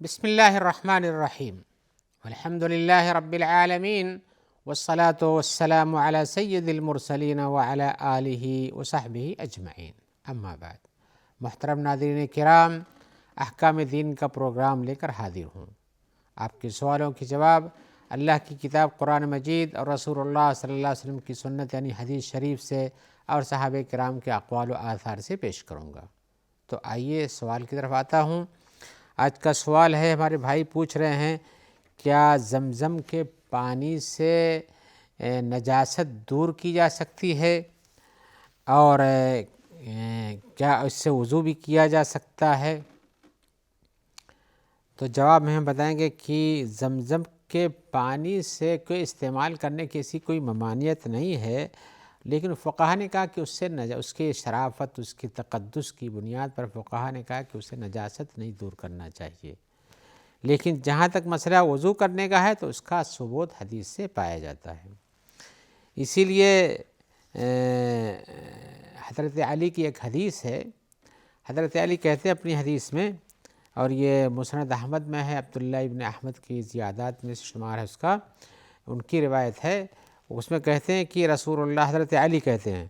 بسم اللہ الرحمن الرحیم والحمد للہ رب العالمین والصلاة والسلام علی سید المرسلین وعلی آلہ وصحبہ اجمعین، اما بعد۔ محترم ناظرین کرام، احکام دین کا پروگرام لے کر حاضر ہوں۔ آپ کے سوالوں کے جواب اللہ کی کتاب قرآن مجید اور رسول اللہ صلی اللہ علیہ وسلم کی سنت یعنی حدیث شریف سے اور صحابہ کرام کے اقوال و آثار سے پیش کروں گا۔ تو آئیے سوال کی طرف آتا ہوں۔ آج کا سوال ہے، ہمارے بھائی پوچھ رہے ہیں کیا زمزم کے پانی سے نجاست دور کی جا سکتی ہے اور کیا اس سے وضو بھی کیا جا سکتا ہے؟ تو جواب میں ہم بتائیں گے کہ زمزم کے پانی سے کوئی استعمال کرنے کی ایسی کوئی ممانعت نہیں ہے، لیکن فقہا نے کہا کہ اس کی شرافت، اس کی تقدس کی بنیاد پر فقہا نے کہا کہ اسے نجاست نہیں دور کرنا چاہیے۔ لیکن جہاں تک مسئلہ وضو کرنے کا ہے تو اس کا ثبوت حدیث سے پایا جاتا ہے۔ اسی لیے حضرت علی کی ایک حدیث ہے، حضرت علی کہتے ہیں اپنی حدیث میں، اور یہ مسند احمد میں ہے، عبداللہ ابن احمد کی زیادات میں سے شمار ہے اس کا، ان کی روایت ہے۔ اس میں کہتے ہیں کہ رسول اللہ، حضرت علی کہتے ہیں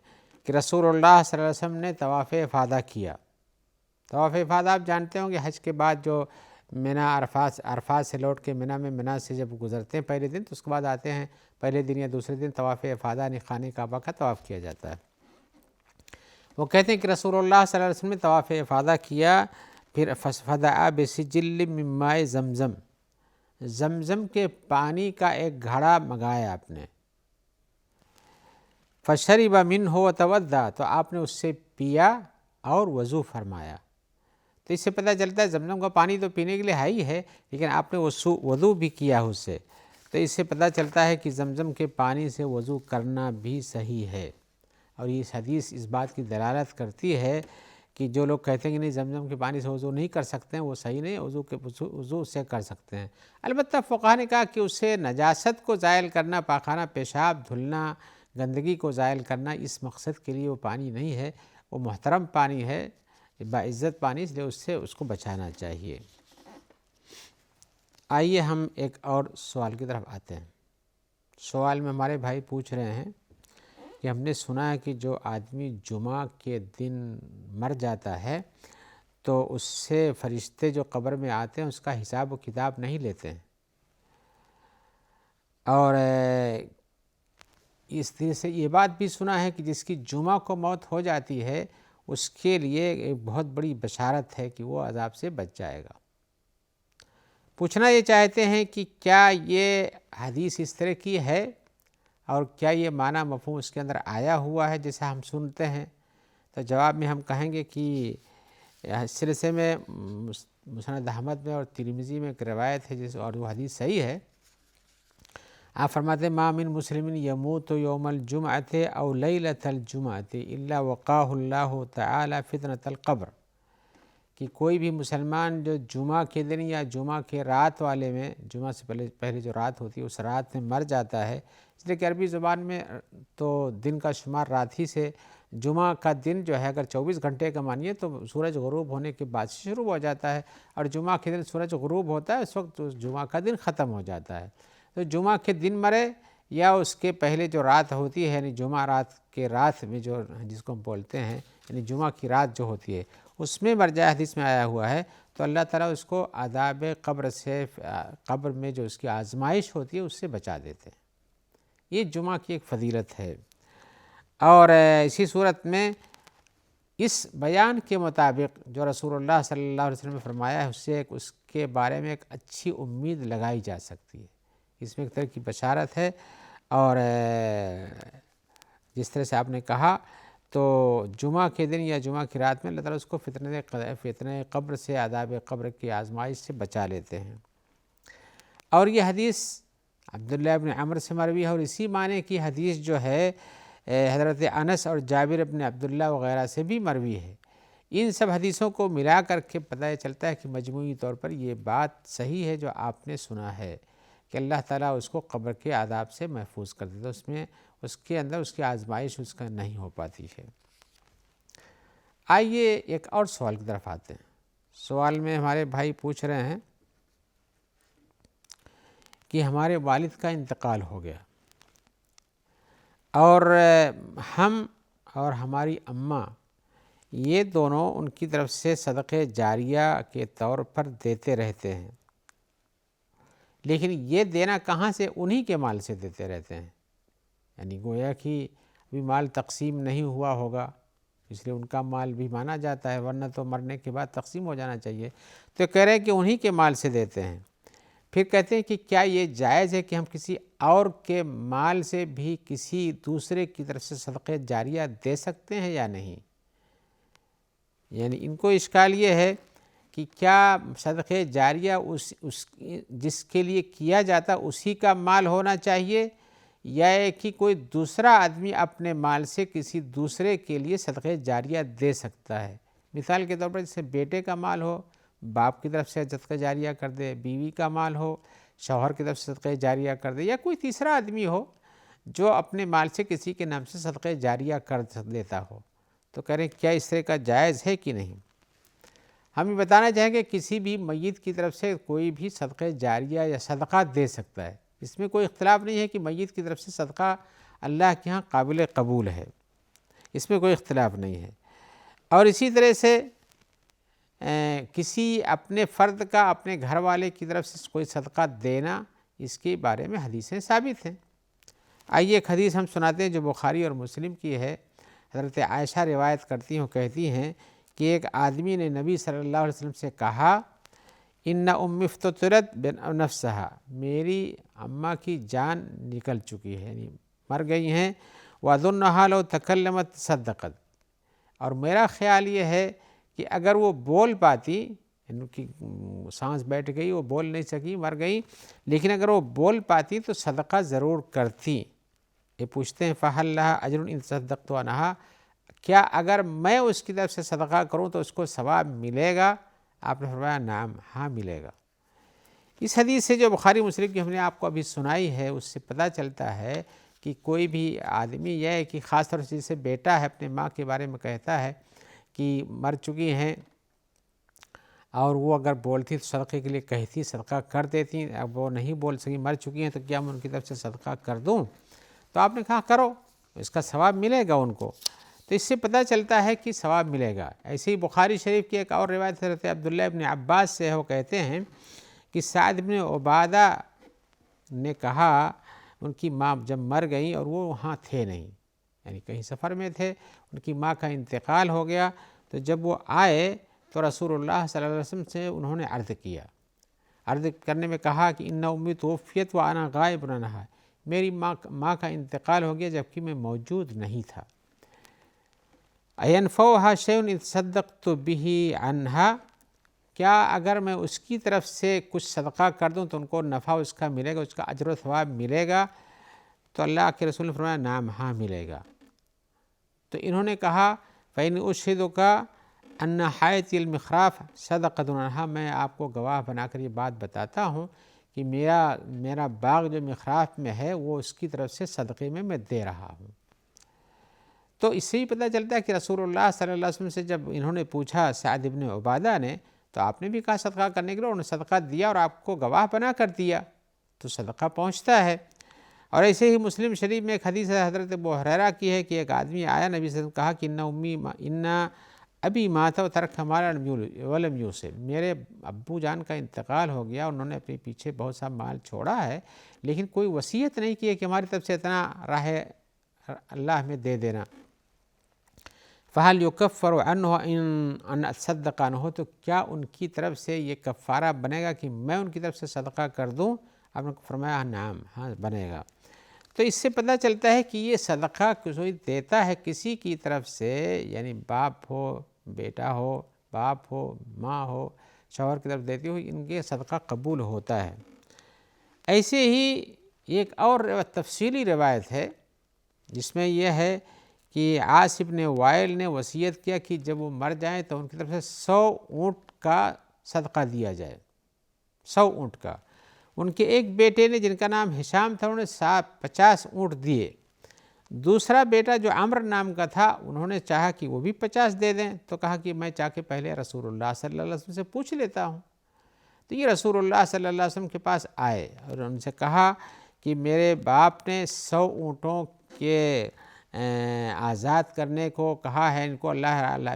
کہ رسول اللہ صلی اللہ علیہ وسلم نے طواف افاضہ کیا۔ طواف افاضہ آپ جانتے ہوں کہ حج کے بعد جو منی عرفات سے لوٹ کے منی سے جب گزرتے ہیں پہلے دن، تو اس کے بعد آتے ہیں پہلے دن یا دوسرے دن طواف افاضہ یعنی خانہ کعبہ کا طواف کیا جاتا ہے۔ وہ کہتے ہیں کہ رسول اللہ صلی اللہ علیہ وسلم نے طواف افاضہ کیا، پھر فدعا بسجل من ماء زمزم، زمزم کے پانی کا ایک گھڑا منگایا آپ نے، فشرب منہ وتوضا، تو آپ نے اس سے پیا اور وضو فرمایا۔ تو اس سے پتہ چلتا ہے زمزم کا پانی تو پینے کے لیے ہے ہی ہے، لیکن آپ نے وضو بھی کیا اس سے، تو اس سے پتہ چلتا ہے کہ زمزم کے پانی سے وضو کرنا بھی صحیح ہے۔ اور یہ حدیث اس بات کی دلالت کرتی ہے کہ جو لوگ کہتے ہیں کہ نہیں زمزم کے پانی سے وضو نہیں کر سکتے ہیں، وہ صحیح نہیں، وضو سے کر سکتے ہیں۔ البتہ فقہا نے کہا کہ اس سے نجاست کو زائل کرنا، پاخانہ پیشاب دھلنا، گندگی کو زائل کرنا، اس مقصد کے لیے وہ پانی نہیں ہے، وہ محترم پانی ہے، باعزت پانی، اس لیے اس کو بچانا چاہیے۔ آئیے ہم ایک اور سوال کی طرف آتے ہیں۔ سوال میں ہمارے بھائی پوچھ رہے ہیں کہ ہم نے سنا ہے کہ جو آدمی جمعہ کے دن مر جاتا ہے تو اس سے فرشتے جو قبر میں آتے ہیں اس کا حساب و کتاب نہیں لیتے ہیں، اور اس طرح سے یہ بات بھی سنا ہے کہ جس کی جمعہ کو موت ہو جاتی ہے اس کے لیے ایک بہت بڑی بشارت ہے کہ وہ عذاب سے بچ جائے گا۔ پوچھنا یہ چاہتے ہیں کہ کیا یہ حدیث اس طرح کی ہے اور کیا یہ معنی مفہوم اس کے اندر آیا ہوا ہے جیسا ہم سنتے ہیں؟ تو جواب میں ہم کہیں گے کہ اس سلسلے میں مسند احمد میں اور ترمذی میں ایک روایت ہے اور وہ حدیث صحیح ہے۔ آپ فرماتے ہیں ما من مسلم یموت یوم الجمعۃ او لیلۃ الجمعۃ الا وقاہ اللہ تعالی فتنۃ القبر، کہ کوئی بھی مسلمان جو جمعہ کے دن یا جمعہ کے رات والے میں، جمعہ سے پہلے جو رات ہوتی ہے اس رات میں مر جاتا ہے، اس لیے کہ عربی زبان میں تو دن کا شمار رات ہی سے، جمعہ کا دن جو ہے اگر 24 گھنٹے کا مانیے تو سورج غروب ہونے کے بعد سے شروع ہو جاتا ہے، اور جمعہ کے دن سورج غروب ہوتا ہے اس وقت جمعہ کا دن ختم ہو جاتا ہے۔ تو جمعہ کے دن مرے یا اس کے پہلے جو رات ہوتی ہے، یعنی جمعہ رات کے رات میں جو جس کو ہم بولتے ہیں، یعنی جمعہ کی رات جو ہوتی ہے اس میں مر جائے، حدیث میں آیا ہوا ہے، تو اللہ تعالیٰ اس کو عذاب قبر سے، قبر میں جو اس کی آزمائش ہوتی ہے اس سے بچا دیتے ہیں۔ یہ جمعہ کی ایک فضیلت ہے، اور اسی صورت میں اس بیان کے مطابق جو رسول اللہ صلی اللہ علیہ وسلم نے فرمایا ہے اس کے بارے میں ایک اچھی امید لگائی جا سکتی ہے۔ اس میں ایک طرح کی بشارت ہے، اور جس طرح سے آپ نے کہا تو جمعہ کے دن یا جمعہ کی رات میں اللہ تعالیٰ اس کو فتنہ قبر سے، عذاب قبر کی آزمائش سے بچا لیتے ہیں۔ اور یہ حدیث عبداللہ ابن عمر سے مروی ہے، اور اسی معنی کی حدیث جو ہے حضرت انس اور جابر ابن عبداللہ وغیرہ سے بھی مروی ہے۔ ان سب حدیثوں کو ملا کر کے پتہ چلتا ہے کہ مجموعی طور پر یہ بات صحیح ہے جو آپ نے سنا ہے کہ اللہ تعالیٰ اس کو قبر کے عذاب سے محفوظ کر دیتا ہے، اس میں اس کے اندر اس کی آزمائش اس کا نہیں ہو پاتی ہے۔ آئیے ایک اور سوال کی طرف آتے ہیں۔ سوال میں ہمارے بھائی پوچھ رہے ہیں کہ ہمارے والد کا انتقال ہو گیا اور ہم اور ہماری اماں یہ دونوں ان کی طرف سے صدقہ جاریہ کے طور پر دیتے رہتے ہیں، لیکن یہ دینا کہاں سے؟ انہی کے مال سے دیتے رہتے ہیں، یعنی گویا کہ ابھی مال تقسیم نہیں ہوا ہوگا اس لیے ان کا مال بھی مانا جاتا ہے، ورنہ تو مرنے کے بعد تقسیم ہو جانا چاہیے، تو کہہ رہے ہیں کہ انہی کے مال سے دیتے ہیں۔ پھر کہتے ہیں کہ کیا یہ جائز ہے کہ ہم کسی اور کے مال سے بھی کسی دوسرے کی طرف سے صدقہ جاریہ دے سکتے ہیں یا نہیں؟ یعنی ان کو اشکال یہ ہے کہ کیا صدقہ جاریہ اس جس کے لیے کیا جاتا اسی کا مال ہونا چاہیے، یا کہ کوئی دوسرا آدمی اپنے مال سے کسی دوسرے کے لیے صدقہ جاریہ دے سکتا ہے؟ مثال کے طور پر جیسے بیٹے کا مال ہو، باپ کی طرف سے صدقہ جاریہ کر دے، بیوی کا مال ہو، شوہر کی طرف سے صدقہ جاریہ کر دے، یا کوئی تیسرا آدمی ہو جو اپنے مال سے کسی کے نام سے صدقہ جاریہ کر دیتا ہو، تو کہہ رہے ہیں کیا اس طرح کا جائز ہے کہ نہیں؟ ہم یہ بتانا چاہیں کہ کسی بھی میت کی طرف سے کوئی بھی صدقہ جاریہ یا صدقہ دے سکتا ہے، اس میں کوئی اختلاف نہیں ہے کہ میت کی طرف سے صدقہ اللہ کے ہاں قابل قبول ہے، اس میں کوئی اختلاف نہیں ہے۔ اور اسی طرح سے کسی اپنے فرد کا اپنے گھر والے کی طرف سے کوئی صدقہ دینا، اس کے بارے میں حدیثیں ثابت ہیں۔ آئیے ایک حدیث ہم سناتے ہیں جو بخاری اور مسلم کی ہے۔ حضرت عائشہ روایت کرتی ہیں، کہتی ہیں کہ ایک آدمی نے نبی صلی اللہ علیہ وسلم سے کہا، ان امی افتطرت بنفسہا، میری اماں کی جان نکل چکی ہے، یعنی مر گئی ہیں، وَأَظُنُّهَا لَوْ تَكَلَّمَتْ صَدَّقَتْ، اور میرا خیال یہ ہے کہ اگر وہ بول پاتی، ان کی سانس بیٹھ گئی، وہ بول نہیں سکی، مر گئی، لیکن اگر وہ بول پاتی تو صدقہ ضرور کرتی۔ یہ پوچھتے ہیں فَهَلْ لَهَا أَجْرٌ إِن صَدَّقْتُ عَنْهَا، کیا اگر میں اس کی طرف سے صدقہ کروں تو اس کو ثواب ملے گا؟ آپ نے فرمایا نعم، ہاں ملے گا۔ اس حدیث سے جو بخاری مسلم کی ہم نے آپ کو ابھی سنائی ہے، اس سے پتہ چلتا ہے کہ کوئی بھی آدمی یہ ہے کہ خاص طور سے جسے بیٹا ہے اپنے ماں کے بارے میں کہتا ہے کہ مر چکی ہیں، اور وہ اگر بولتی تو صدقے کے لیے کہتی، صدقہ کر دیتی، اب وہ نہیں بول سکی، مر چکی ہیں، تو کیا میں ان کی طرف سے صدقہ کر دوں؟ تو آپ نے کہا کرو، اس کا ثواب ملے گا ان کو، تو اس سے پتہ چلتا ہے کہ ثواب ملے گا۔ ایسے ہی بخاری شریف کی ایک اور روایت حضرت عبداللہ ابن عباس سے ہے، وہ کہتے ہیں کہ سعد بن عبادہ نے کہا، ان کی ماں جب مر گئیں اور وہ وہاں تھے نہیں، یعنی کہیں سفر میں تھے، ان کی ماں کا انتقال ہو گیا، تو جب وہ آئے تو رسول اللہ صلی اللہ علیہ وسلم سے انہوں نے عرض کیا، عرض کرنے میں کہا کہ ان امی توفیت وانا غائب عنہا، میری ماں کا انتقال ہو گیا جبکہ میں موجود نہیں تھا۔ اَيَنْفَعُهَا شَيْءٌ إِن صَدَّقْتُ بِهِ عَنْهَا، کیا اگر میں اس کی طرف سے کچھ صدقہ کر دوں تو ان کو نفع اس کا ملے گا، اس کا اجر و ثواب ملے گا؟ تو اللہ کے رسول نے فرمایا نعم، ہاں ملے گا۔ تو انہوں نے کہا فَإِنْ أُشْهِدُكَ أَنَّ حَائِطِيَ الْمِخْرَافَ صَدَقَةٌ عَنْهَا، میں آپ کو گواہ بنا کر یہ بات بتاتا ہوں کہ میرا باغ جو مخراف میں ہے وہ اس کی طرف سے صدقے میں دے رہا ہوں۔ تو اس سے ہی پتہ چلتا ہے کہ رسول اللہ صلی اللہ علیہ وسلم سے جب انہوں نے پوچھا سعد بن عبادہ نے، تو آپ نے بھی کہا صدقہ کرنے کے لیے، انہوں نے صدقہ دیا اور آپ کو گواہ بنا کر دیا، تو صدقہ پہنچتا ہے۔ اور ایسے ہی مسلم شریف میں ایک حدیث حضرت ابو ہریرہ کی ہے کہ ایک آدمی آیا، نبی صلی اللہ علیہ وسلم کہا کہ ان ابی مات وترک مالا ولم یوصِ، میرے ابو جان کا انتقال ہو گیا، انہوں نے اپنے پیچھے بہت سا مال چھوڑا ہے، لیکن کوئی وصیت نہیں کی ہے کہ ہماری طرف سے اتنا راہ اللہ میں دے دینا۔ فَهَلْ يُكَفَّرُ عَنْهُ أَنْ أَتَصَدَّقَ عَنْهُ، تو کیا ان کی طرف سے یہ کفارہ بنے گا کہ میں ان کی طرف سے صدقہ کر دوں؟ آپ نے فرمایا نعم، ہاں بنے گا۔ تو اس سے پتہ چلتا ہے کہ یہ صدقہ کوئی دیتا ہے کسی کی طرف سے، یعنی باپ ہو، بیٹا ہو، باپ ہو، ماں ہو، شوہر کی طرف دیتی ہو، ان کے صدقہ قبول ہوتا ہے۔ ایسے ہی ایک اور تفصیلی روایت ہے جس میں یہ ہے کہ عاص بن وائل نے وصیت کیا کہ جب وہ مر جائیں تو ان کی طرف سے 100 اونٹ کا صدقہ دیا جائے، 100 اونٹ کا۔ ان کے ایک بیٹے نے جن کا نام ہشام تھا، انہوں نے 50 اونٹ دیے۔ دوسرا بیٹا جو عمر نام کا تھا، انہوں نے چاہا کہ وہ بھی 50 دے دیں، تو کہا کہ میں چاہ کے پہلے رسول اللہ صلی اللہ علیہ وسلم سے پوچھ لیتا ہوں۔ تو یہ رسول اللہ صلی اللہ علیہ وسلم کے پاس آئے اور ان سے کہا کہ میرے باپ نے 100 اونٹوں کے آزاد کرنے کو کہا ہے، ان کو اللہ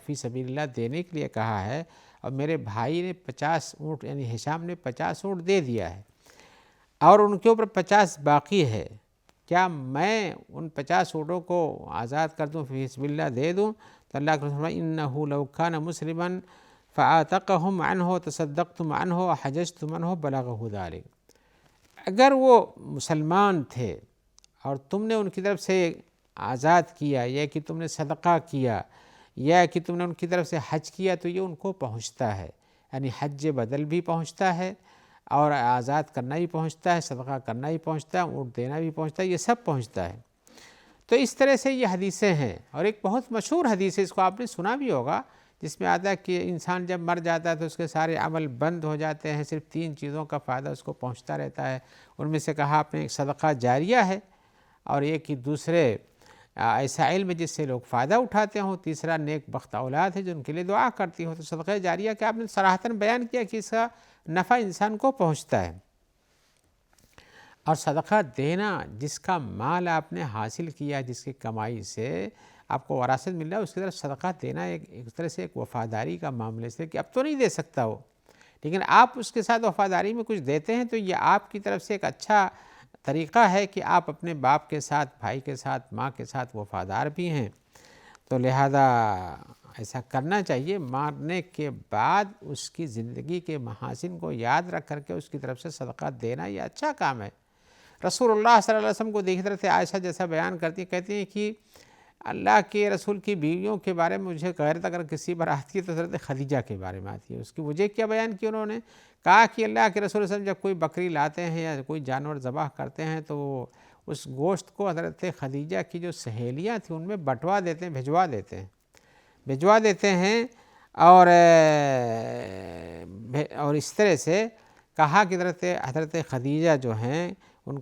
فی سبیل اللہ دینے کے لیے کہا ہے، اور میرے بھائی نے 50 اونٹ یعنی ہشام نے 50 اونٹ دے دیا ہے اور ان کے اوپر 50 باقی ہے، کیا میں ان 50 اونٹوں کو آزاد کر دوں، فی سبیل اللہ دے دوں؟ تو اللہ کے رسول انہ لو کان مسلما فاعتقہم عنہ تصدقتم عنہ وحججتم عنہ بلغہ ذلک، اگر وہ مسلمان تھے اور تم نے ان کی طرف سے آزاد کیا یا کہ تم نے صدقہ کیا یا کہ تم نے ان کی طرف سے حج کیا تو یہ ان کو پہنچتا ہے، یعنی حج بدل بھی پہنچتا ہے اور آزاد کرنا بھی پہنچتا ہے، صدقہ کرنا بھی پہنچتا ہے، اونٹ دینا بھی پہنچتا ہے، یہ سب پہنچتا ہے۔ تو اس طرح سے یہ حدیثیں ہیں، اور ایک بہت مشہور حدیث ہے، اس کو آپ نے سنا بھی ہوگا، جس میں آتا ہے کہ انسان جب مر جاتا ہے تو اس کے سارے عمل بند ہو جاتے ہیں، صرف 3 چیزوں کا فائدہ اس کو پہنچتا رہتا ہے۔ ان میں سے کہا آپ نے ایک صدقہ جاریہ ہے، اور ایک ہی دوسرے ایسا علم جس سے لوگ فائدہ اٹھاتے ہوں، تیسرا نیک بخت اولاد ہے جو ان کے لیے دعا کرتی ہو۔ تو صدقہ جاریہ کہ آپ نے صراحتاً بیان کیا کہ اس کا نفع انسان کو پہنچتا ہے، اور صدقہ دینا جس کا مال آپ نے حاصل کیا، جس کی کمائی سے آپ کو وراثت مل رہا ہے، اس کی طرف صدقہ دینا ایک طرح سے ایک وفاداری کا معاملے سے کہ اب تو نہیں دے سکتا وہ، لیکن آپ اس کے ساتھ وفاداری میں کچھ دیتے ہیں، تو یہ آپ کی طرف سے ایک اچھا طریقہ ہے کہ آپ اپنے باپ کے ساتھ، بھائی کے ساتھ، ماں کے ساتھ وفادار بھی ہیں۔ تو لہذا ایسا کرنا چاہیے، مارنے کے بعد اس کی زندگی کے محاسن کو یاد رکھ کر کے اس کی طرف سے صدقہ دینا یہ اچھا کام ہے۔ رسول اللہ صلی اللہ علیہ وسلم کو دیکھ رہے تھے، عائشہ جیسا بیان کرتی ہیں، کہتی ہیں کہ اللہ کے رسول کی بیویوں کے بارے میں مجھے غیرت اگر کسی پر آتی ہے تو حضرت خدیجہ کے بارے میں آتی ہے۔ اس کی وجہ کیا بیان کی انہوں نے؟ کہا کہ اللہ کے رسول صلی اللہ علیہ وسلم جب کوئی بکری لاتے ہیں یا کوئی جانور ذبح کرتے ہیں تو اس گوشت کو حضرت خدیجہ کی جو سہیلیاں تھیں ان میں بٹوا دیتے ہیں، بھجوا دیتے ہیں، اور اس طرح سے کہا کہ حضرت خدیجہ جو ہیں ان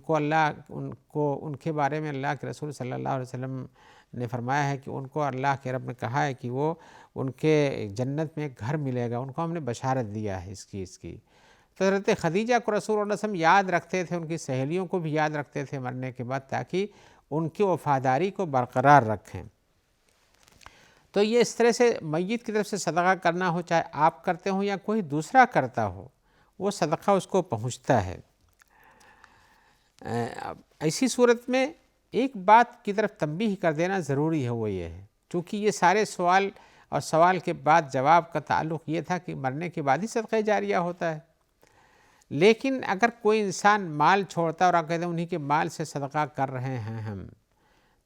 کے بارے میں اللہ کے رسول صلی اللہ علیہ وسلم نے فرمایا ہے کہ ان کو اللہ کے رب نے کہا ہے کہ وہ ان کے جنت میں ایک گھر ملے گا، ان کو ہم نے بشارت دیا ہے اس کی۔ تو حضرت خدیجہ کو رسول اللہ علیہ وسلم یاد رکھتے تھے، ان کی سہیلیوں کو بھی یاد رکھتے تھے مرنے کے بعد، تاکہ ان کی وفاداری کو برقرار رکھیں۔ تو یہ اس طرح سے میت کی طرف سے صدقہ کرنا ہو، چاہے آپ کرتے ہوں یا کوئی دوسرا کرتا ہو، وہ صدقہ اس کو پہنچتا ہے۔ ایسی صورت میں ایک بات کی طرف تنبیہ کر دینا ضروری ہے، وہ یہ ہے، چونکہ یہ سارے سوال اور سوال کے بعد جواب کا تعلق یہ تھا کہ مرنے کے بعد ہی صدقہ جاریہ ہوتا ہے، لیکن اگر کوئی انسان مال چھوڑتا ہے اور آپ کہتے ہیں انہی کے مال سے صدقہ کر رہے ہیں ہم،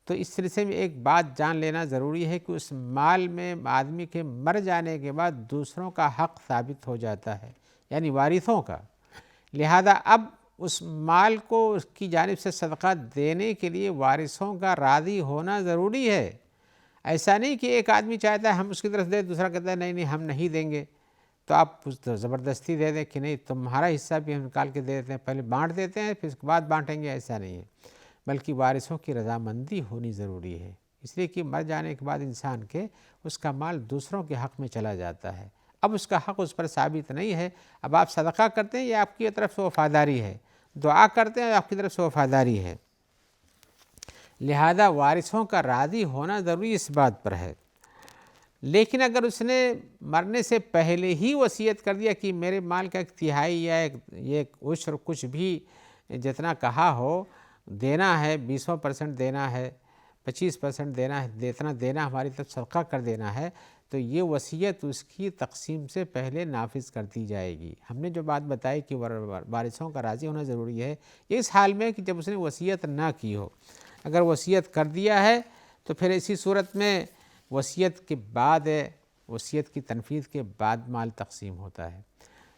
تو اس سلسلے میں ایک بات جان لینا ضروری ہے کہ اس مال میں آدمی کے مر جانے کے بعد دوسروں کا حق ثابت ہو جاتا ہے، یعنی وارثوں کا۔ لہذا اب اس مال کو اس کی جانب سے صدقہ دینے کے لیے وارثوں کا راضی ہونا ضروری ہے۔ ایسا نہیں کہ ایک آدمی چاہتا ہے ہم اس کی طرف دیں، دوسرا کہتا ہے نہیں ہم نہیں دیں گے، تو آپ زبردستی دے دیں کہ نہیں تمہارا حصہ بھی ہم نکال کے دے دیتے ہیں، پہلے بانٹ دیتے ہیں پھر اس کے بعد بانٹیں گے، ایسا نہیں ہے، بلکہ وارثوں کی رضامندی ہونی ضروری ہے، اس لیے کہ مر جانے کے بعد انسان کے اس کا مال دوسروں کے حق میں چلا جاتا ہے، اب اس کا حق اس پر ثابت نہیں ہے۔ اب آپ صدقہ کرتے ہیں یہ آپ کی طرف سے وفاداری ہے، دعا کرتے ہیں آپ کی طرف سے وفاداری ہے، لہذا وارثوں کا راضی ہونا ضروری اس بات پر ہے۔ لیکن اگر اس نے مرنے سے پہلے ہی وصیت کر دیا کہ میرے مال کا 1/3 یا ایک عشر کچھ بھی جتنا کہا ہو دینا ہے، 20% دینا ہے، 25% دینا ہے، جتنا دینا ہماری طرف صدقہ کر دینا ہے، تو یہ وصیت اس کی تقسیم سے پہلے نافذ کر دی جائے گی۔ ہم نے جو بات بتائی کہ وارثوں کا راضی ہونا ضروری ہے، یہ اس حال میں کہ جب اس نے وصیت نہ کی ہو، اگر وصیت کر دیا ہے تو پھر ایسی صورت میں وصیت کے بعد، وصیت کی تنفیذ کے بعد مال تقسیم ہوتا ہے۔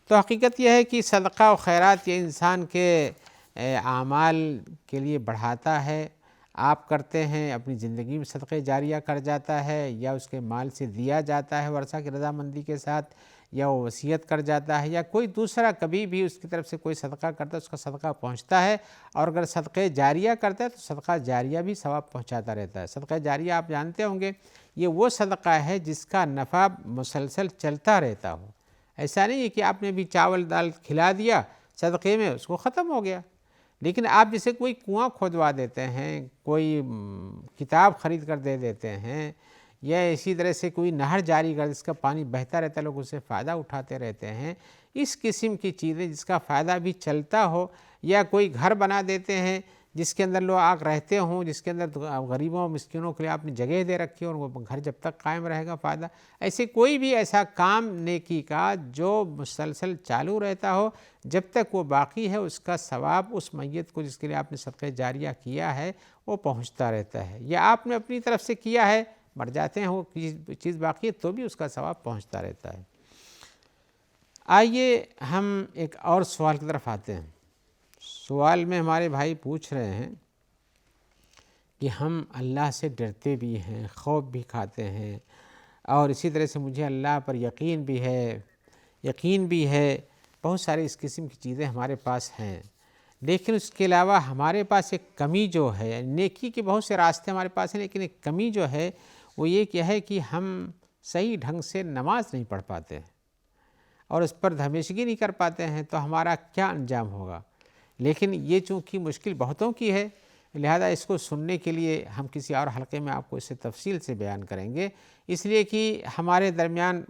تو حقیقت یہ ہے کہ صدقہ و خیرات یہ انسان کے اعمال کے لیے بڑھاتا ہے، آپ کرتے ہیں اپنی زندگی میں صدقہ جاریہ کر جاتا ہے، یا اس کے مال سے دیا جاتا ہے ورثہ کی رضامندی کے ساتھ، یا وہ وصیت کر جاتا ہے، یا کوئی دوسرا کبھی بھی اس کی طرف سے کوئی صدقہ کرتا ہے اس کا صدقہ پہنچتا ہے، اور اگر صدقہ جاریہ کرتا ہے تو صدقہ جاریہ بھی ثواب پہنچاتا رہتا ہے۔ صدقہ جاریہ آپ جانتے ہوں گے یہ وہ صدقہ ہے جس کا نفع مسلسل چلتا رہتا ہو، ایسا نہیں ہے کہ آپ نے بھی چاول دال کھلا دیا صدقے میں، اس کو ختم ہو گیا. لیکن آپ جیسے کوئی کنواں کھودوا دیتے ہیں، کوئی کتاب خرید کر دے دیتے ہیں، یا اسی طرح سے کوئی نہر جاری کر جس کا پانی بہتا رہتا ہے، لوگ اس سے فائدہ اٹھاتے رہتے ہیں، اس قسم کی چیزیں جس کا فائدہ بھی چلتا ہو، یا کوئی گھر بنا دیتے ہیں جس کے اندر لوگ رہتے ہوں، جس کے اندر غریبوں مسکینوں کے لیے آپ نے جگہ دے رکھی اور وہ گھر جب تک قائم رہے گا فائدہ، ایسے کوئی بھی ایسا کام نیکی کا جو مسلسل چالو رہتا ہو، جب تک وہ باقی ہے اس کا ثواب اس میت کو جس کے لیے آپ نے صدقہ جاریہ کیا ہے وہ پہنچتا رہتا ہے. یا آپ نے اپنی طرف سے کیا ہے، مر جاتے ہیں وہ چیز باقی ہے تو بھی اس کا ثواب پہنچتا رہتا ہے. آئیے ہم ایک اور سوال کی طرف آتے ہیں. سوال میں ہمارے بھائی پوچھ رہے ہیں کہ ہم اللہ سے ڈرتے بھی ہیں، خوف بھی کھاتے ہیں، اور اسی طرح سے مجھے اللہ پر یقین بھی ہے، بہت سارے اس قسم کی چیزیں ہمارے پاس ہیں، لیکن اس کے علاوہ ہمارے پاس ایک کمی جو ہے، نیکی کے بہت سے راستے ہمارے پاس ہیں، لیکن ایک کمی جو ہے وہ یہ کیا ہے کہ ہم صحیح ڈھنگ سے نماز نہیں پڑھ پاتے ہیں اور اس پر ہمیشگی نہیں کر پاتے ہیں، تو ہمارا کیا انجام ہوگا؟ لیکن یہ چونکہ مشکل بہتوں کی ہے، لہذا اس کو سننے کے لیے ہم کسی اور حلقے میں آپ کو اسے تفصیل سے بیان کریں گے، اس لیے کہ ہمارے درمیان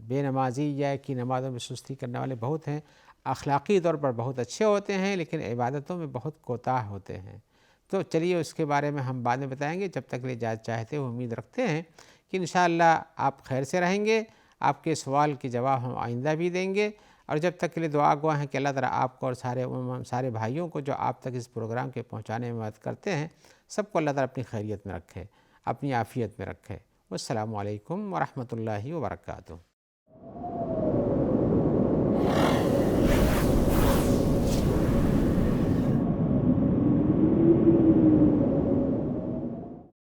بے نمازی یا کہ نمازوں میں سستی کرنے والے بہت ہیں، اخلاقی طور پر بہت اچھے ہوتے ہیں لیکن عبادتوں میں بہت کوتاہ ہوتے ہیں. تو چلیے اس کے بارے میں ہم بعد میں بتائیں گے. جب تک لے اجازت چاہتے ہیں امید رکھتے ہیں کہ انشاءاللہ آپ خیر سے رہیں گے. آپ کے سوال کے جواب ہم آئندہ بھی دیں گے، اور جب تک کے لیے دعا گواہ ہیں کہ اللہ تعالیٰ آپ کو اور سارے بھائیوں کو جو آپ تک اس پروگرام کے پہنچانے میں مدد کرتے ہیں، سب کو اللہ تعالیٰ اپنی خیریت میں رکھے، اپنی عافیت میں رکھے. والسلام علیکم ورحمۃ اللہ وبرکاتہ.